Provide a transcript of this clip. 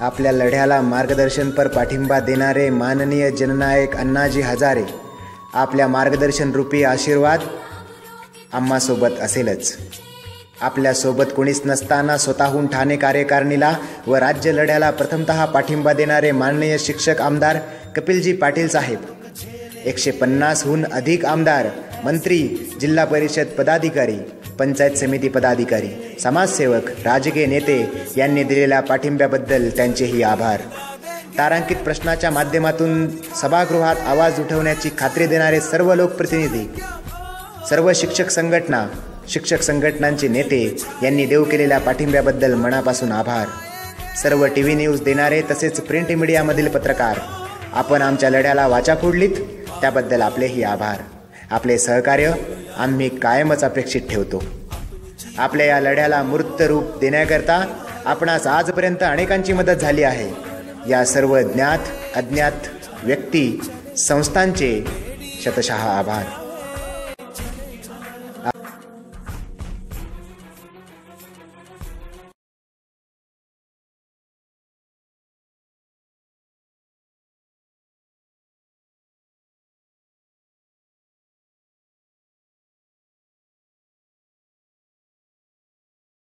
आपल्या लढ्याला मार्गदर्शनपर पाठिंबा देणारे माननीय जननायक अण्णाजी हजारे, आपल्या मार्गदर्शन रूपी आशीर्वाद आम्हासोबत असेलच. आपल्यासोबत कोणीच नसताना स्वतःहून ठाणे कार्यकारिणीला व राज्य लढ्याला प्रथमतः पाठिंबा देणारे माननीय शिक्षक आमदार कपिलजी पाटील साहेब, 150हून अधिक आमदार, मंत्री, जिल्हा परिषद पदाधिकारी, पंचायत समिती पदाधिकारी, समाजसेवक, राजकीय नेते यांनी दिलेल्या पाठिंब्याबद्दल त्यांचेही आभार. तारांकित प्रश्नाच्या माध्यमातून सभागृहात आवाज उठवण्याची खात्री देणारे सर्व लोकप्रतिनिधी, सर्व शिक्षक संघटनांचे नेते यांनी देऊ केलेल्या पाठिंब्याबद्दल मनापासून आभार. सर्व TV न्यूज देणारे तसेच प्रिंट मीडियामधील पत्रकार, आपण आमच्या लढ्याला वाचा फोडलीत त्याबद्दल आपलेही आभार. आपले सहकार्य आम्ही कायमच अपेक्षित ठेवतो. आपल्या या लढ्याला मूर्त रूप देण्याकरता आपणास आजपर्यंत अनेकांची मदत झाली आहे. या सर्व ज्ञात अज्ञात व्यक्ती संस्थांचे शतशः आभार.